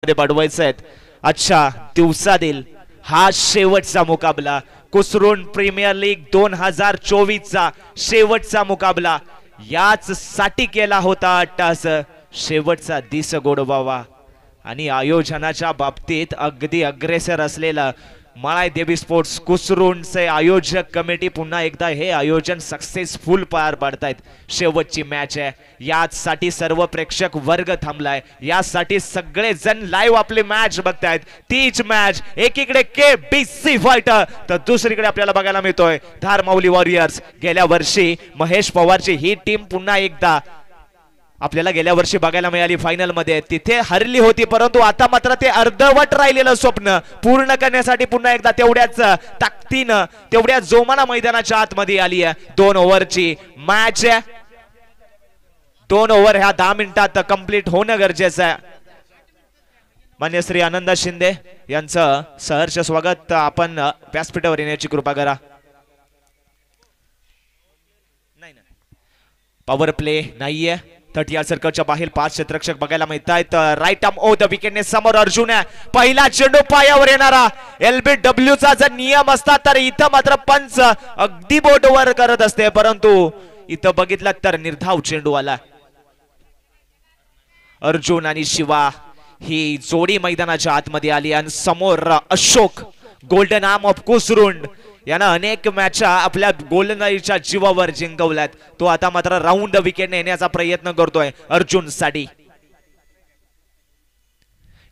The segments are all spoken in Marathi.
पाठवायचे आहेत. अच्छा दिवसातील हा शेवटचा मुकाबला, कुसरून प्रीमियर लीग 2024 चा शेवटचा मुकाबला, याच साठी केला होता अट्टास शेवटचा दिस गोडबावा. आणि आयोजनाच्या बाबतीत अगदी अग्रेसर असलेला माळाई देवी स्पोर्ट्स कुसरूनचे आयोजक कमिटी पुन्हा एकदा हे आयोजन सक्सेसफुल पार पाडतायत. शेवटची मॅच आहे, यासाठी सर्व प्रेक्षक वर्ग थांबलाय, यासाठी सगळे जण लाईव्ह आपली मॅच बघतायत. तीच मॅच एकीकडे KBC फायटर तर दुसरीकडे आपल्याला बघायला मिळतोय धार माऊली वॉरियर्स. गेल्या वर्षी महेश पवारची ही टीम पुन्हा एकदा आपल्याला गेल्या वर्षी बघायला मिळाली फायनल मध्ये, तिथे हरली होती, परंतु आता मात्र ते अर्धवट राहिलेलं स्वप्न पूर्ण करण्यासाठी पुन्हा एकदा तेवढ्याच ताकदीनं तेवढ्या जोमाना मैदानाच्या आतमध्ये आली आहे. 2 ओव्हरची मॅच आहे, 2 ओव्हर ह्या 10 मिनिटात कंप्लीट होणं गरजेचं आहे. मान्य श्री आनंद शिंदे यांचं सहर्ष स्वागत. आपण व्यासपीठावर येण्याची कृपा करा. पॉवर प्ले नाहीये. 30 यार्ड सर्कलच्या बाहेर 5 क्षेत्ररक्षक बघायला मिळत आहेत. राईट आर्म ओ द विकेटने समोर अर्जुन आहे. पहिला चेंडू पायावर येणारा. LBW चा जर नियम असता तर इथं मात्र पंच अगदी बोट वर करत असते, परंतु इथं बघितलं तर निर्धाव चेंडू आला. अर्जुन आणि शिवा ही जोडी मैदानाच्या आतमध्ये आली आणि समोर अशोक गोल्डन आर्म ऑफ कुसरुंड यानं अनेक मॅच आपल्या गोलंदाजीच्या जीवावर जिंकवल्यात. तो आता मात्र राऊंड विकेटने येण्याचा प्रयत्न करतोय अर्जुन साठी.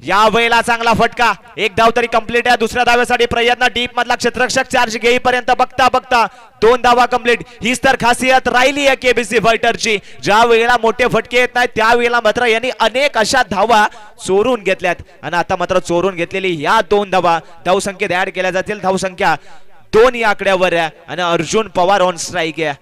या वेळेला चांगला फटका, एक धाव तरी कंप्लीट आहे. दुसऱ्या धाव्यासाठी प्रयत्न, डीप मधला क्षेत्ररक्षक चार्ज घेईपर्यंत बघता बघता 2 धावा कंप्लीट. हीच तर खासियत राहिली आहे KBC फायटरची. ज्या वेळेला मोठे फटके येत नाहीत त्यावेळेला मात्र यांनी अनेक अशा धावा चोरून घेतल्यात आणि आता मात्र चोरून घेतलेली या 2 धावा धावसंख्येत ऍड केल्या जातील. धावसंख्या 2 या आकड्यावर आहे आणि अर्जुन पवार ऑन स्ट्राइक आहे.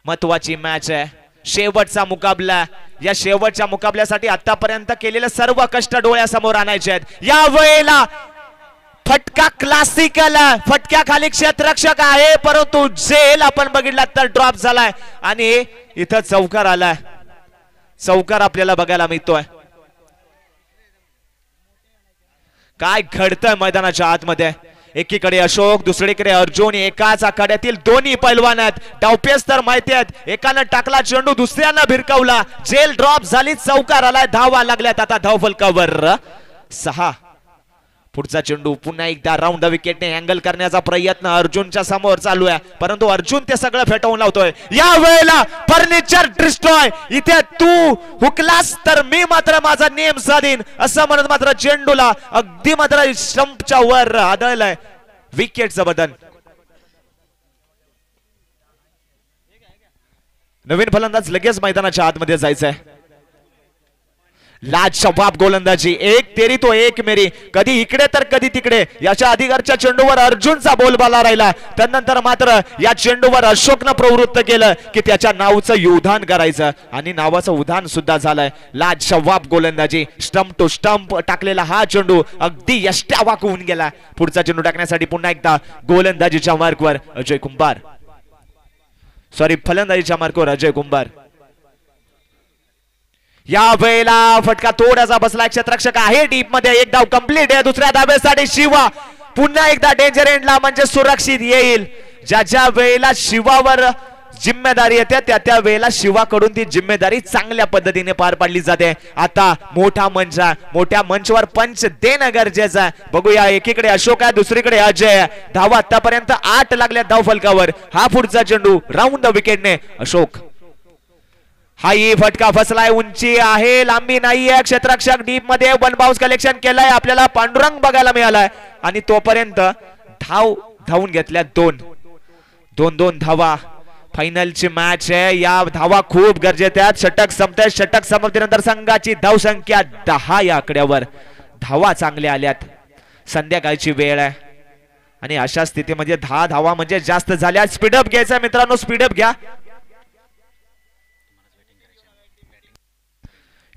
महत्वाची मॅच आहे, शेवटचा मुकाबला. या शेवटच्या मुकाबल्यासाठी आतापर्यंत केलेले सर्व कष्ट डोळ्यासमोर आणायचे आहेत. या वेळेला फटका क्लासिकल, फटक्याखाली क्षेत्ररक्षक आहे, परंतु झेल आपण बघितला तर ड्रॉप झालाय आणि इथं चौकार आलाय. चौकार आपल्याला बघायला मिळतोय. काय घडतंय मैदानाच्या आतमध्ये? एकीकडे अशोक, दुसरीकडे अर्जुन, एकाच आखाड्यातील दोन्ही पैलवान आहेत. डावपेच तर माहिती आहेत, एकानं टाकला चेंडू, दुसऱ्यानं भिरकावला, जेल ड्रॉप झाली, चौकार आलाय, धावा लागल्यात. आता धाव फलकावर 6. पुढचा चेंडू पुन्हा एकदा राऊंड विकेटने अँगल करण्याचा प्रयत्न अर्जुनच्या समोर चालू आहे, परंतु अर्जुन ते सगळं फेटाळून लावतोय. या वेळेला फर्निचर डिस्ट्रॉय. इथे तू हुकलास तर मी मात्र माझा नेम साधीन असं म्हणत मात्र चेंडूला अगदी मात्र स्टंपच्या वर आदळलाय. विकेटचं बदल. नवीन फलंदाज लगेच मैदानाच्या आतमध्ये जायचंय. लाजवाब गोलंदाजी, एक तेरी तो एक मेरी, कधी इकडे तर कधी तिकडे. याच्या अधिकारच्या चेंडूवर अर्जुनचा बोलबाला राहिला, त्यानंतर मात्र या चेंडूवर अशोकनं प्रवृत्त केलं की त्याच्या नावाचं उधाण करायचं आणि नावाचं उधाण सुद्धा झालंय. लाजवाब गोलंदाजी, स्टंप टू स्टंप टाकलेला हा चेंडू अगदी यष्ट्या वाकवून गेला. पुढचा चेंडू टाकण्यासाठी पुन्हा एकदा गोलंदाजीच्या मार्कवर अजय कुंभार, फलंदाजीच्या मार्कवर अजय कुंभार. या वेळेला फटका थोडासा बसला. क्षेत्ररक्षक आहे डीप मध्ये, एक धाव कंप्लीट आहे. दुसऱ्या धावेसाठी शिवा पुन्हा एकदा डेंजर एंडला म्हणजे सुरक्षित येईल. ज्या वेळेला शिवावर जिम्मेदारी येते त्या वेळेला शिवाकडून ती जिम्मेदारी चांगल्या पद्धतीने पार पाडली जाते. आता मोठा मंच आहे, मोठ्या मंचवर पंच देणं गरजेचं आहे. बघूया, एकीकडे अशोक आहे, दुसरीकडे अजय. धावा आतापर्यंत 8 लागल्या धाव फलकावर. हा पुढचा चेंडू राऊंड विकेटने अशोक. हाही फटका फसलाय, उंची आहे, लांबी नाहीये. क्षेत्ररक्षक डीप मध्ये वन बाउन्स कलेक्शन केलंय. आपल्याला पांडुरंग बघायला मिळालाय आणि तोपर्यंत धावून घेतल्या 2 धावा. फायनलची मॅच आहे, या धावा खूप गरजेच्या आहेत. षटक संपतंय, षटक समाप्तीनंतर संघाची धावसंख्या 10 या आकड्यावर. धावा चांगल्या आल्यात. संध्याकाळची वेळ आहे आणि अशा स्थितीमध्ये 10 धावा म्हणजे जास्त झाल्या. स्पीडअप घ्यायचा मित्रांनो, स्पीडअप घ्या.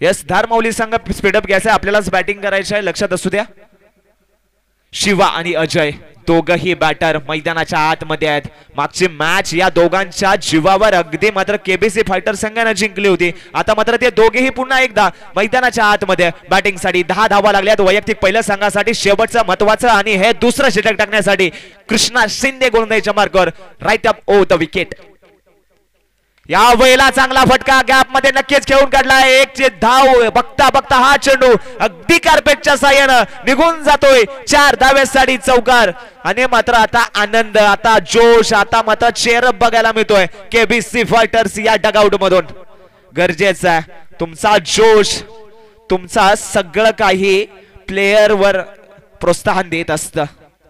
येस, धार माऊली संघ स्पीडअप घ्यायचं आहे, आपल्यालाच बॅटिंग करायचं आहे, लक्षात असू द्या. शिवा आणि अजय दोघही बॅटर मैदानाच्या आतमध्ये आहेत. मागची मॅच या दोघांच्या जीवावर अगदी मात्र केबीसी फायटर संघाने जिंकली होती. आता मात्र ते दोघेही पुन्हा एकदा मैदानाच्या आतमध्ये बॅटिंग साठी 10 धावा लागल्यात. वैयक्तिक पहिल्या संघासाठी शेवटचं महत्वाचं आणि हे दुसरं षटक टाकण्यासाठी कृष्णा शिंदे गोलंदाजीच्या मार्गावर राईट अप ओ द विकेट. या वेळेला चांगला फटका गॅप मध्ये नक्कीच खेळून काढलाय. एक चे धाव बघता बघता हा चेंडू अगदी कार्पेटच्या साह्यानं निघून जातोय. 4 धावेसाठी चौकार आणि मात्र आता आनंद, आता जोश, आता मात्र चेअरअप बघायला मिळतोय केबीसी फायटर्स या डगआउट मधून. गरजेचं आहे तुमचा जोश, तुमचा सगळं काही प्लेयर वर प्रोत्साहन देत असतं.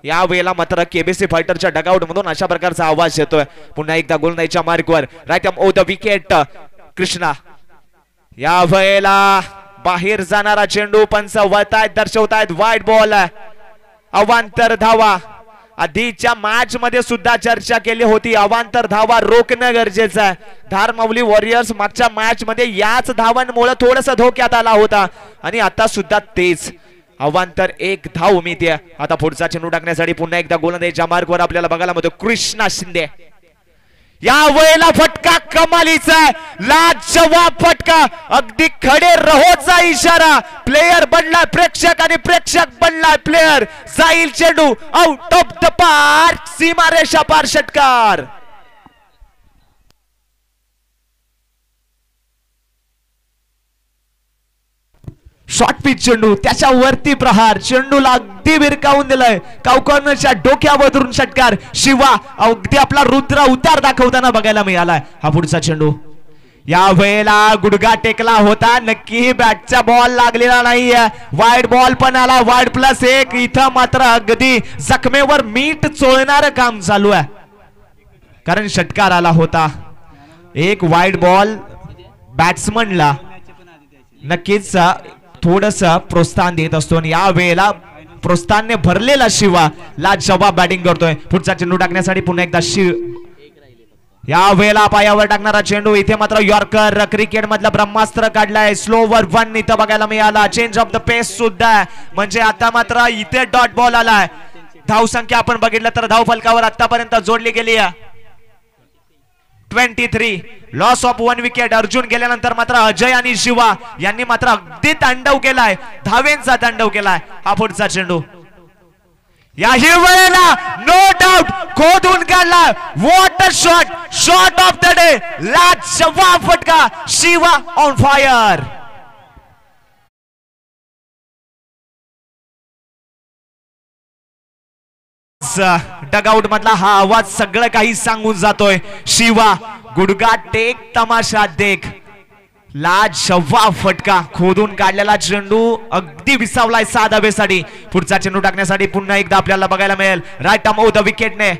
या वेळेला मात्र केबीसी फायटरच्या डगआउट मधून अशा प्रकारचा आवाज येतोय. पुन्हा एकदा गोलंदाजीच्या मार्कवर राईट अप ओ द विकेट कृष्णा. या वेळेला बाहेर जाणारा चेंडू पंच वळतायत, दर्शवतायत वाईड बॉल. अवांतर धावा आधीच्या मॅच मध्ये सुद्धा चर्चा केली होती. अवांतर धावा रोखणं गरजेचं आहे. धारमावली वॉरियर्स मागच्या मॅच मध्ये याच धावांमुळे थोडस धोक्यात आला होता आणि आता सुद्धा तेच. अवांतर 1 धाव मिळते. आता पुढचा चेंडू टाकण्यासाठी पुन्हा एकदा गोलंदाजीच्या मार्कवर आपल्याला बघायला मिळतो कृष्णा शिंदे. या वेळेला फटका कमालीचा आहे, लाजवाब फटका. अगदी खडे रहोचा इशारा. प्लेयर बनलाय प्रेक्षक आणि प्रेक्षक बनलाय प्लेयर. जाईल चेंडू आउट ऑफ द पार्क, सीमारेषा पार षटकार. शॉर्ट पिच चेंडू, त्याच्यावरती प्रहार, चेंडूला अगदी विरकावून दिलाय. कावकर्णच्या डोक्यावरून षटकार. शिवा अगदी आपला रुद्र उतार दाखवताना बघायला मिळालाय. हा पुढचा चेंडू. या वेळेला गुडघा टेकला होता, नक्की बॅटचा बॉल लागलेला नाहीये. वाईड बॉल पण आला, वाईड +1. इथं मात्र अगदी जखमेवर मीठ चोळणारं काम चालू आहे, कारण षटकार आला होता. एक वाईड बॉल बॅट्समनला नक्कीच थोडस प्रोत्साहन देत असतो आणि या वेळेला प्रोत्साहनाने भरलेला शिवा लाजवाब बॅटिंग करतोय. पुढचा चेंडू टाकण्यासाठी पुन्हा एकदा या वेळेला पायावर टाकणारा चेंडू. इथे मात्र यॉर्कर क्रिकेट मधला ब्रह्मास्त्र काढलाय. स्लोवर 1 इथं बघायला मिळाला. चेंज ऑफ द पेस सुद्धा, म्हणजे आता मात्र इथे डॉट बॉल आलाय. धाव संख्या आपण बघितलं तर धाव फलकावर आतापर्यंत जोडली गेली आहे 23. Loss of 1 wicket. अर्जुन गेल्यानंतर मात्र अजय आणि शिवा यांनी मात्र अगदी तांडव केलाय, धावेंचा तांडव केलाय. हा पुढचा चेंडू. याही वेळेला नो डाऊट खोदून काढला. What a shot, shot of the day. लाजवाब फटका. Shiva on fire. डगआउट मधला हा आवाज सगळं काही सांगून जातोय. शिवा गुडघा टेक, तमाशा देख. लाजवाब फटका. खोदून काढलेला चेंडू अगदी विसावलाय 6 धावेसाठी. पुढचा चेंडू टाकण्यासाठी पुन्हा एकदा आपल्याला बघायला मिळेल राईट अम ओ द विकेटने.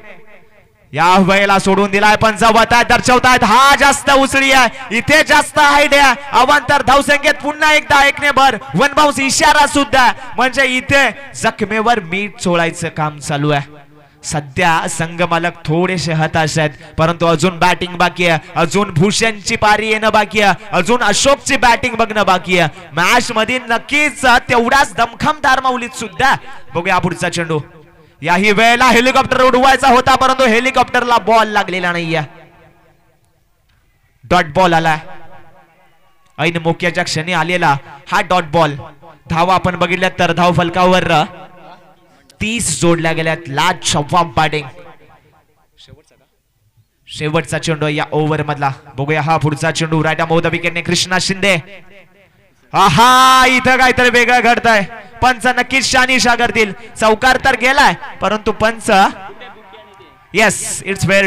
या वेळेला सोडून दिलाय, पण जवळतायत, दर्शवतायत हा जास्त उसळी आहे, इथे जास्त हाईट आहे. अवांतर धावसंख्येत पुन्हा एकदा 1 ने भर. 1 बाउन्स इशारा सुद्धा, म्हणजे इथे जखमेवर मीठ चोळायचं काम चालू आहे. सध्या संघ मालक थोडेसे हताश आहेत, परंतु अजून बॅटिंग बाकी आहे. अजून भूषणची पारी येणं बाकी आहे. अजून अशोकची बॅटिंग बघणं बाकी आहे. मॅच मध्ये नक्कीच तेवढाच दमखमदार माऊलीत सुद्धा. बघूया पुढचा चेंडू. याही वेळेला हेलिकॉप्टर उडवायचा होता, परंतु हेलिकॉप्टरला बॉल लागलेला नाहीये. डॉट बॉल आला. ऐन मोक्याच्या क्षणी आलेला हा डॉट बॉल. धावा आपण बघितल्या तर धाव फलकावर 30 जोडल्या गेल्यात. लाजवाब बॅटिंग. शेवटचा चेंडू या ओव्हर मधला. बघूया हा पुढचा चेंडू. राईट अम ओ द विकेटने कृष्णा शिंदे. आहा, इथं काहीतरी वेगळं घडतंय. पंच नक्कीच शानिशा करतील. चौकार तर गेलाय, परंतु पंच येस इट्स वेअर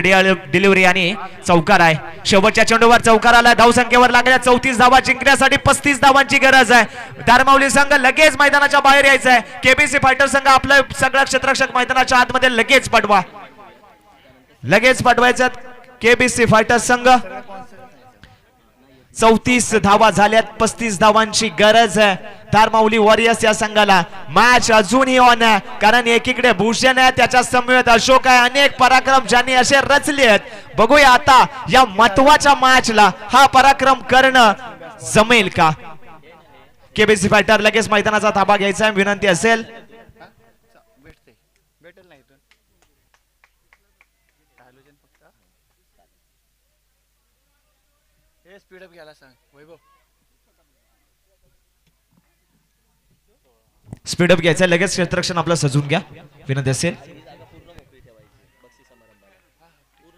डिलिव्हरी आणि चौकार आहे. शेवटच्या चेंडूवर चौकार आला. धावसंख्येवर लागल्या 34 धावा. जिंकण्यासाठी 35 धावांची गरज आहे. धारमावली संघ लगेच मैदानाच्या बाहेर यायचं आहे. केबीसी फायटर संघ आपलं सगळं क्षेत्ररक्षक मैदानाच्या आतमध्ये लगेच पाठवा. लगेच पाठवायचं. केबीसी फायटर संघ 34 धावा झाल्यात. 35 धावांची गरज आहे धारमावली वॉरियर्स या संघाला. मॅच अजूनही ऑन आहे, कारण एकीकडे भूषण आहे, त्याच्या समवेत अशोक आहे. अनेक पराक्रम ज्यांनी असे रचले आहेत. बघूया आता या महत्वाच्या मॅचला हा पराक्रम करणं जमेल का. केबीसी फायटर लगेच मैदानाचा ताबा घ्यायचा विनंती असेल. स्पीडअप घ्यायला सांग वैभव. स्पीडअप घ्यायचं लगेच क्षेत्ररक्षण आपलं सजून घ्या विनंती असेल.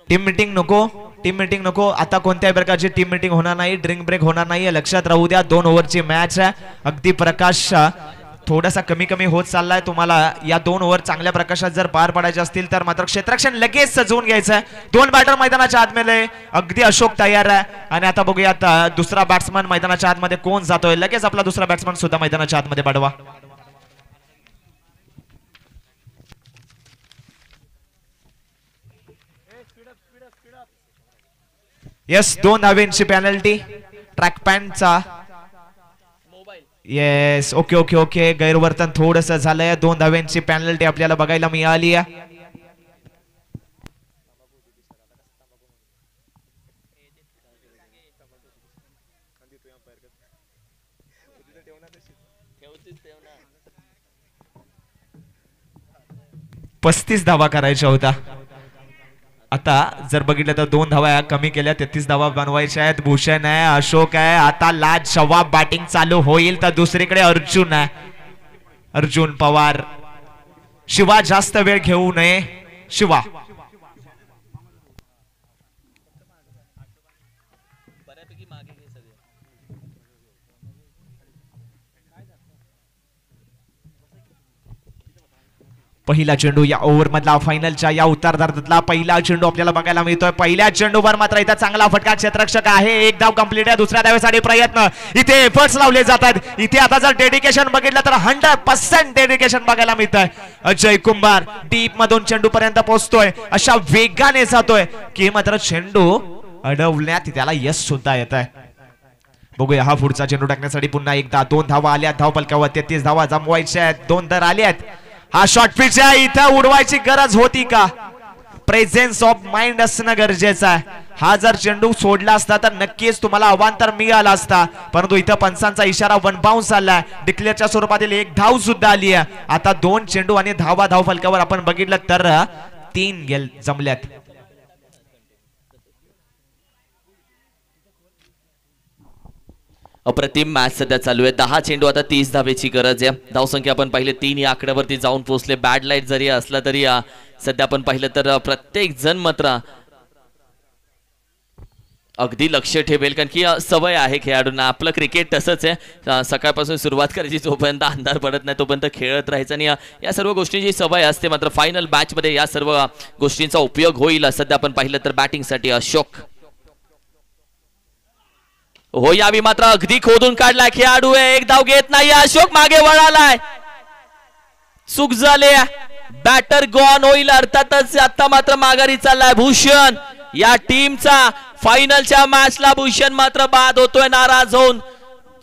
टीम मीटिंग नको आता कोणत्याही प्रकारची टीम मीटिंग होणार नाही. ड्रिंक ब्रेक होणार नाही लक्षात राहू द्या. 2 ओव्हरची मॅच आहे. अगदी प्रकाश थोडासा कमी होत चाललाय. तुम्हाला या 2 ओव्हर चांगल्या प्रकाशात जर पार पाडायचे असतील तर मात्र क्षेत्ररक्षण लगेच सजवून घ्यायचं आहे. 2 बॅटर मैदानाच्या आतमध्ये अगदी अशोक तयार आहे. आणि आता बघूया आता दुसरा बॅट्समन मैदानाच्या आतमध्ये कोण जातोय. लगेच आपला दुसरा बॅट्समन सुद्धा मैदानाच्या आतमध्ये पाठवा. येस 2 धावेंची पेनल्टी ट्रॅक पॅनचा. येस ओके गैरवर्तन थोडस झालंय. 2 धावेंची पेनल्टी आपल्याला बघायला मिळाली आहे. पस्तीस धावा करायच्या होता. आता जर बघितलं तर 2 धावा कमी केल्या. 33 धावा बनवायच्या आहेत. भूषण आहे अशोक आहे. आता लाजवाब बॅटिंग चालू होईल तर दुसरीकडे अर्जुन आहे. अर्जुन पवार. शिवा जास्त वेळ घेऊ नये. शिवा पहिला चेंडू या ओव्हर मधला फायनलच्या या उत्तरार्धातला पहिला चेंडू आपल्याला बघायला मिळतोय. पहिल्या चेंडूवर मात्र इथं चांगला फटका क्षेत्ररक्षक आहे. 1 धाव कंप्लीट आहे. दुसऱ्या धावेसाठी प्रयत्न इथे एफर्ट्स लावले जातात. इथे आता जर डेडिकेशन बघितलं तर 100% डेडिकेशन बघायला मिळतंय. अजय कुंभार डीप मधून चेंडू पर्यंत पोहोचतोय. अशा वेगाने जातोय की मात्र चेंडू अडवण्यात त्याला यश सुद्धा येत आहे. बघूया हा पुढचा चेंडू टाकण्यासाठी पुन्हा एकदा 2 धावा आल्या धाव पलकावर. 33 धावा जमवायच्या आहेत. 2 तर आल्या आहेत. हा शॉर्ट पिच आहे. इथं उडवायची गरज होती का. प्रेझेन्स ऑफ माइंड असणं गरजेचं आहे. हा जर चेंडू सोडला असता तर नक्कीच तुम्हाला अवांतर मिळाला असता. परंतु इथं पंचांचा इशारा 1 बाउन्स आलाय. डिक्लेअरच्या स्वरूपातील 1 धाव सुद्धा आली आहे. आता 2 चेंडू आणि धाव फलकावर आपण बघितलं तर 3 जमल्यात. अप्रतिम मॅच सध्या चालू आहे. 10 चेंडू आता 30 धावेची गरज आहे. धावसंख्या आपण पाहिले 3 या आकड्यावरती जाऊन पोहोचले. बॅड लाईट जरी असला तरी सध्या आपण पाहिलं तर प्रत्येक जण मात्र अगदी लक्ष ठेवेल कारण की सवय आहे खेळाडूंना. आपलं क्रिकेट तसंच आहे. सकाळपासून सुरुवात करायची जोपर्यंत अंधार पडत नाही तोपर्यंत खेळत राहायचं आणि या सर्व गोष्टींची सवय असते. मात्र फायनल मॅच मध्ये या सर्व गोष्टींचा उपयोग होईल. सध्या आपण पाहिलं तर बॅटिंगसाठी अशोक हो यावी मात्र अगदी खोदून काढलाय खेळाडू आहे. 1 धाव घेत नाही. अशोक मागे वळालाय. चूक झाले. बॅटर गॉन होईल अर्थातच. आता मात्र माघारी चाललाय भूषण. या टीमचा फायनलच्या मॅचला भूषण मात्र बाद होतोय नाराज होऊन.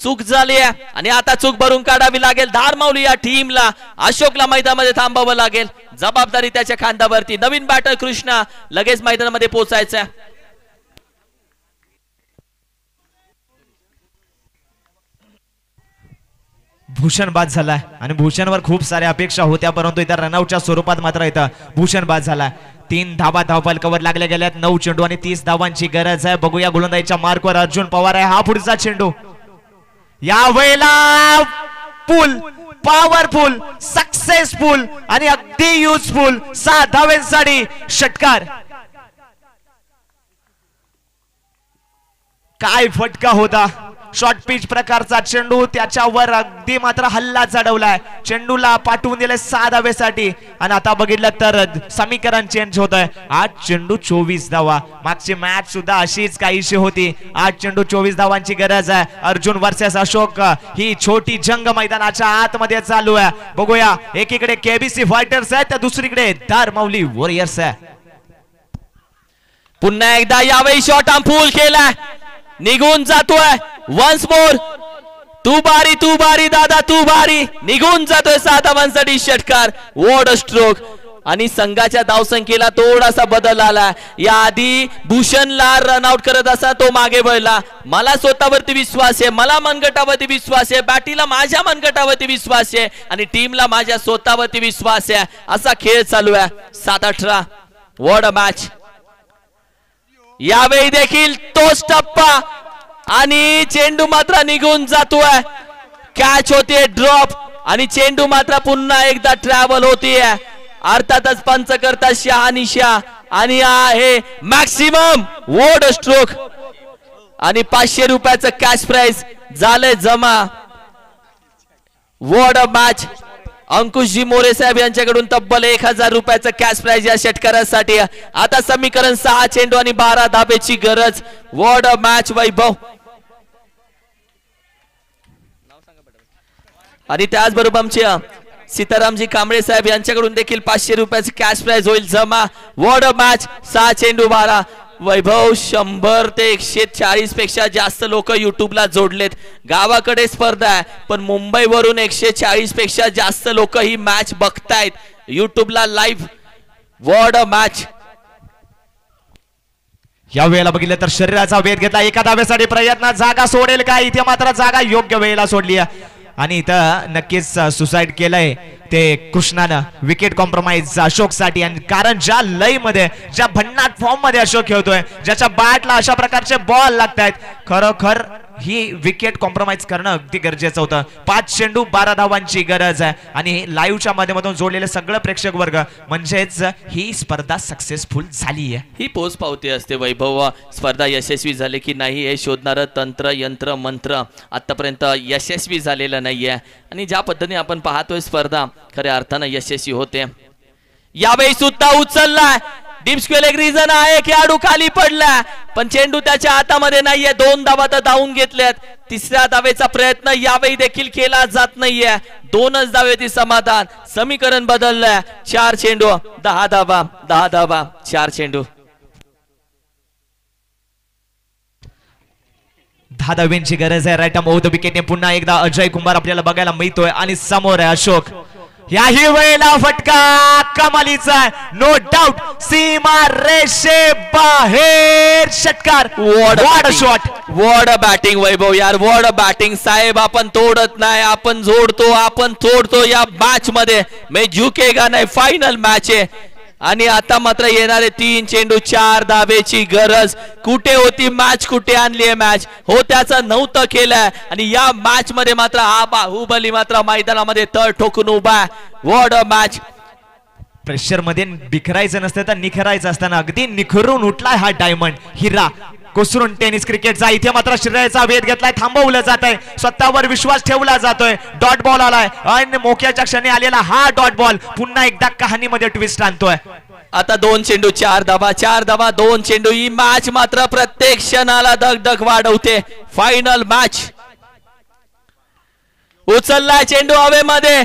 चूक झाली आणि आता चूक भरून काढावी लागेल धारमावली या टीमला. अशोकला मैदानामध्ये थांबावं लागेल. जबाबदारी त्याच्या खांद्यावरती. नवीन बॅटर कृष्णा लगेच मैदानामध्ये पोहोचायचं. भूषण बाद झालाय आणि भूषणवर खूप साऱ्या अपेक्षा होत्या परंतु इथं रनआउटच्या स्वरूपात मात्र इथं भूषण बाद झालाय. 3 धावा धावफलकावर लागल्या गेल्यात. 9 चेंडू आणि 30 धावांची गरज आहे. बघूया गोलंदाजीच्या मार्कवर अर्जुन पवार आहे. हा पुढचा चेंडू या वेळेला पुल पॉवरफुल सक्सेसफुल आणि अगदी युजफुल 7 धावांसाठी षटकार. काय फटका होता. शॉर्ट पिच प्रकारचा चेंडू त्याच्यावर अगदी मात्र हल्ला चढवलाय. चेंडूला पाठवून दिले 6 धावेसाठी आणि आता बघितलं तर समीकरण चेंज होत आहे. 8 चेंडू 24 धावा. मागची मॅच सुद्धा अशीच काहीशी होती. 8 चेंडू 24 धावांची गरज आहे. अर्जुन वर्सेस अशोक ही छोटी जंग मैदानाच्या आतमध्ये चालू आहे. बघूया एकीकडे केबीसी फायटर्स आहे तर दुसरीकडे धारमावली वॉरियर्स आहे. पुन्हा एकदा यावेळी शॉट फुल केलाय. निघून जातोय. वन्स मोर तू बारी दादा तू बारी. निघून जातोय 7 धावांसाठी षटकार. What a stroke. आणि संघाच्या धावसंख्येला थोडासा बदल आला. याआधी भूषणला रनआउट करत असा तो मागे वळला. मला स्वतःवरती विश्वास आहे. मला मनगटावरती विश्वास आहे. बॅटीला माझ्या मनगटावरती विश्वास आहे आणि टीमला माझ्या स्वतःवरती विश्वास आहे. असा खेळ चालू आहे. 7-18 वॉट अ मॅच. यावेळी देखील तोच टप्पा आणि चेंडू मात्र निघून जातोय. कॅच होते ड्रॉप आणि चेंडू मात्र पुन्हा एकदा ट्रॅव्हल होतीये. अर्थातच पंच करता शहानिशा आणि आहे मॅक्सिमम वॉर्ड स्ट्रोक आणि 500 रुपयाचं कॅश प्राइज झाले जमा. वॉर्ड मॅच अंकुशजी मोरे साहेब यांच्याकडून तब्बल 1000 रुपयाचं कॅश प्राइज या षटकारासाठी. आता समीकरण 6 चेंडू आणि 12 धाबेची गरज. वॉर्ड मॅच वैभव आणि त्याचबरोबर आमचे सीतारामजी कांबळे साहेब यांच्याकडून देखील 500 रुपयाचे कॅश प्राइज होईल जमा. वॉर्ड मॅच 6 चेंडू 12. वैभव 100 ते 140 पेक्षा जास्त लोक युट्यूबला जोडलेत. गावाकडे स्पर्धा आहे पण मुंबईवरून 140 पेक्षा जास्त लोक ही मॅच बघतायत युट्यूबला लाईव्ह. वॉर्ड मॅच या वेळेला बघितलं तर शरीराचा वेध घेतला. एका धाब्यासाठी प्रयत्न जागा सोडेल का? इथे मात्र जागा योग्य वेळेला सोडली आणि इथं नक्कीच सुसाईड केलंय ते कृष्णानं. विकेट कॉम्प्रोमाइज अशोक साठी. आणि कारण ज्या लय मध्ये ज्या भन्नाट फॉर्म मध्ये अशोक खेळतोय, ज्याच्या बॅटला अशा प्रकारचे बॉल लागतायत, खरोखर ही विकेट कॉम्प्रोमाइज करणं अगदी गरजेचं होतं. 5 चेंडू 12 धावांची गरज आहे आणि लाईव्हच्या माध्यमातून जोडलेले सगळं प्रेक्षक वर्ग म्हणजेच ही स्पर्धा सक्सेसफुल झाली आहे. ही पोच पावती असते वैभव. स्पर्धा यशस्वी झाली की नाही हे शोधणारं तंत्र यंत्र मंत्र आतापर्यंत यशस्वी झालेलं नाहीये आणि ज्या पद्धतीने आपण पाहतोय स्पर्धा खऱ्या अर्थानं यशस्वी होते. यावेळी सुद्धा उचललाय. डीप स्क्वेअर एक रिझन आहे खेळाडू खाली पडला पण चेंडू त्याच्या हातामध्ये नाहीये. 2 धावा तर धावून घेतल्यात. तिसऱ्या धावेचा प्रयत्न यावेळी देखील केला जात नाहीये. 2च धावेची समाधान. समीकरण बदललंय. 4 चेंडू 10 धावा 10 धावा 4 चेंडू 10 धावांची गरज आहे. राईट आर्म विकेटने पुन्हा एकदा अजय कुमार आपल्याला बघायला मिळतोय आणि समोर आहे अशोक. याही वेळेला फटका कमालीचा आहे. नो डाऊट सीमा रेषे बाहेर षटकार. वॉर्ड शॉट वॉर्ड बॅटिंग वैभव यार. वॉर्ड बॅटिंग साहेब. आपण तोडत नाही आपण जोडतो आपण तोडतो या मॅच मध्ये. मैं झुकेगा नाही. फायनल मॅच आहे आणि आता मात्र येणारे 3 चेंडू 4 धावेची गरज. कुठे होती मॅच? कुठे आणली आहे मॅच? हो त्याचं नव्हतं केलंय आणि या मॅच मध्ये मात्र हा बाहुबली मात्र मैदानामध्ये तळ ठोकून उभा. Ward match. प्रेशर मध्ये बिखरायचं नसतं तर निखरायचं असताना अगदी निखरून उठलाय हा डायमंड हिरा. कोसरून टेनिस क्रिकेटचा. इथे मात्र शरीराचा वेध घेतलाय. थांबवलं जात आहे. स्वतःवर विश्वास ठेवला जातोय. डॉट बॉल आलाय आणि मोक्याच्या क्षणी आलेला हा डॉट बॉल पुन्हा एकदा कहाणीमध्ये ट्विस्ट आणतोय. आता 2 चेंडू 4 धावा 4 धावा 2 चेंडू. ही मॅच मात्र प्रत्येक क्षणाला धगधग वाढवते. Final match. उचललाय चेंडू हवेमध्ये.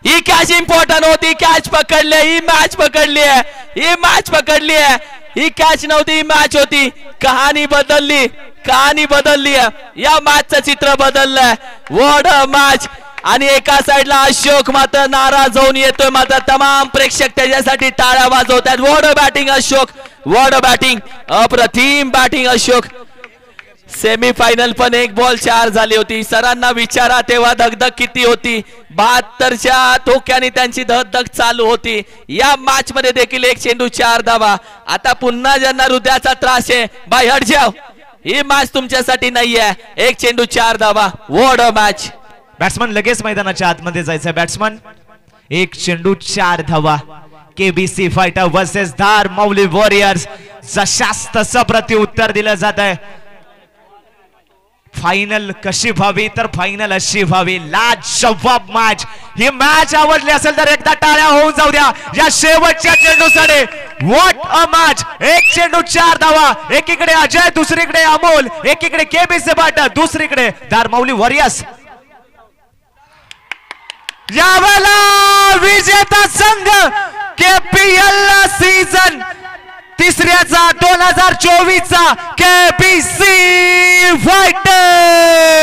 ही कॅच इम्पॉर्टंट होती. कॅच पकडली. ही मॅच पकडली आहे. ही मॅच पकडली आहे. ही कॅच नव्हती ही मॅच होती. कहाणी बदलली. कहाणी बदलली आहे. या मॅचचं चित्र बदललंय. What a match. आणि एका साइडला अशोक मात्र नाराज होऊन येतोय. मात्र तमाम प्रेक्षक त्याच्यासाठी टाळ्या वाजवतात. What a batting Ashok. What a batting. अप्रतिम बॅटिंग अशोक. सेमीफायनल पण 1 बॉल 4 झाली होती. सरांना विचारा तेव्हा दगदग किती होती. 72च्या ठोक्याने त्यांची धगधग चालू होती. या मॅच मध्ये देखील 1 चेंडू 4 धावा. आता पुन्हा ज्यांना हृदयाचा त्रास आहे बाय हट जाओ. ही मॅच तुमच्यासाठी नाहीये. 1 चेंडू 4 धावा. Ward match. बॅट्समन लगेच मैदानाच्या आतमध्ये जायचं. बॅट्समन 1 चेंडू 4 धावा. केबीसी फायटर वर्सेस धार मौली वॉरियर्स. जशास तसं प्रत्युत्तर दिलं जात आहे. फायनल कशी व्हावी तर फायनल अशी व्हावी. लाजवाब मॅच. ही मॅच आवडली असेल तर एकदा टाळ्या होऊन जाऊ द्या या शेवटच्या चेंडूसाठी. What a match. 1 चेंडू 4 धावा. एकीकडे अजय दुसरीकडे अमोल. एकीकडे केबीसी फायटर दुसरीकडे धार मौली वॉरियर्स. यावेळेला विजेता संघ केपीएल सीझन 3ऱ्या 2024चा केबीसी फायटर.